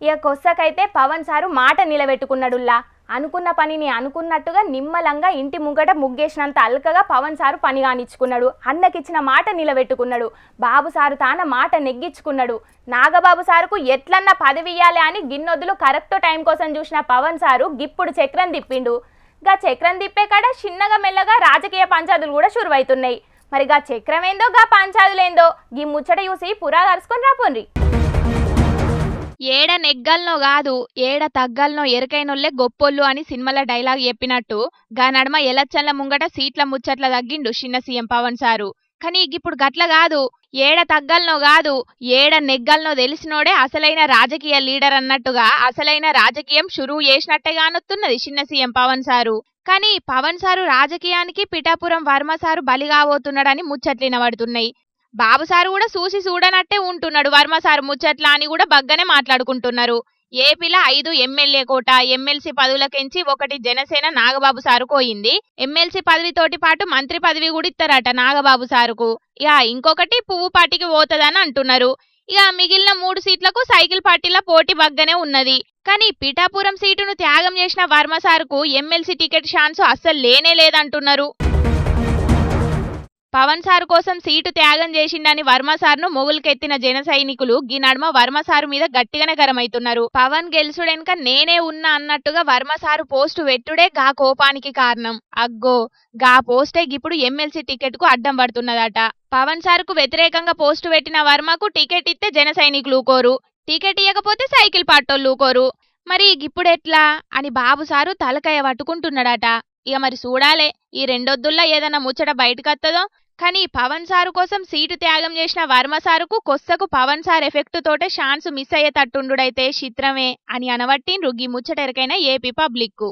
ఇక కొස්සకైతే పవన్ సారు మాట నిలబెట్టుకున్నాడుల్లా. అనుకున్న పనిని అనుకున్నట్టుగా నిమ్మలంగా ఇంటి ముంగట ముగ్గేసినంత అల్కగా పవన్ సారు పని కానిచ్చుకున్నాడు. అన్నకిచ్చిన మాట నిలబెట్టుకున్నాడు. బాబు సారు తాన మాట నెగ్గించుకున్నాడు. నాగబాబు సారుకు ఎట్లన్నా పదవి ఇయ్యాలి అని గిన్నొద్దులు కరెక్ట్ టైం కోసం చూసిన పవన్ సారు గిప్పుడు చక్రం తిప్పిండు. గా చక్రం తిప్పే కాడ చిన్నగా మెల్లగా రాజకీయ పంచాదులు కూడా షురువైతున్నాయి. మరి గా చక్రం ఏందో గా పంచాదులేందో గీ ముచ్చట చూసి పురా కరుసుకొని రాపోండ్రి. ఏడ నెగ్గల్నో కాదు ఏడ తగ్గల్నో ఎరకైనోళ్లే గొప్పోళ్ళు అని సినిమాల డైలాగ్ చెప్పినట్టు గా నడమ ఎలచ్చన్ల ముంగట సీట్ల ముచ్చట్ల తగ్గిండు చిన్న సీఎం పవన్ సారు. కానీ ఇప్పుడు గట్ల కాదు, ఏడ తగ్గల్నో కాదు ఏడ నెగ్గల్నో తెలిసినోడే అసలైన రాజకీయ లీడర్ అన్నట్టుగా అసలైన రాజకీయం షురువు చేసినట్టే గానొత్తున్నది చిన్న సీఎం పవన్ సారు. కానీ పవన్ సారు రాజకీయానికి పిఠాపురం వర్మ సారు బలి కాబోతున్నాడని ముచ్చట్లినబడుతున్నాయి. బాబు సారు కూడా చూసి చూడనట్టే ఉంటున్నాడు వర్మ సారు ముచ్చట్లా అని కూడా బగ్గనే మాట్లాడుకుంటున్నారు. ఏపీలో 5 ఎమ్మెల్యే కోట ఎమ్మెల్సీ పదవులకెంచి 1 జనసేన నాగబాబు సారు పోయింది. ఎమ్మెల్సీ పదవితోటి పాటు మంత్రి పదవి కూడా ఇస్తారట నాగబాబు సారుకు. ఇక ఇంకొకటి పువ్వు పార్టీకి పోతుందని అంటున్నారు. ఇక మిగిలిన 3 సీట్లకు సైకిల్ పార్టీల పోటీ బగ్గనే ఉన్నది. కానీ పిఠాపురం సీటును త్యాగం చేసిన వర్మ సారుకు ఎమ్మెల్సీ టికెట్ ఛాన్స్ అస్సలు లేనే లేదంటున్నారు. పవన్ సారు కోసం సీటు త్యాగం చేసిండని వర్మ సార్ను మొగులకెత్తిన జన సైనికులు గీ నడుమ వర్మ సారు మీద గట్టిగానే గరమైతున్నారు. పవన్ గెలుసుడెనక నేనే ఉన్నా అన్నట్టుగా వర్మ సారు పోస్టు వెట్టుడే గా కోపానికి కారణం. అగ్గో గా పోస్టే ఇప్పుడు ఎమ్మెల్సీ టికెట్ కు అడ్డం పడుతున్నదట. పవన్ సారుకు వ్యతిరేకంగా పోస్టు పెట్టిన వర్మకు టికెట్ ఇస్తే జన సైనికులు ఊకోరు, టికెట్ ఇవ్వకపోతే సైకిల్ పాటోళ్ళు ఊకోరు. మరి ఇప్పుడెట్లా అని బాబు సారు తలకాయ పట్టుకుంటున్నాడట. ఇక మరి చూడాలే ఈ రెండొద్దుల్లా ఏదన్నా ముచ్చట బయటకత్తదో. కానీ పవన్ సారు కోసం సీటు త్యాగం చేసిన వర్మ సారుకు కొස්සకు పవన్ సార్ ఎఫెక్ట్ తోటే ఛాన్స్ మిస్ అయ్యేటట్టుండుడైతే చిత్రమే అని అనబట్టిండ్రు గీ ముచ్చటెరకైన ఏపీ పబ్లిక్ కు.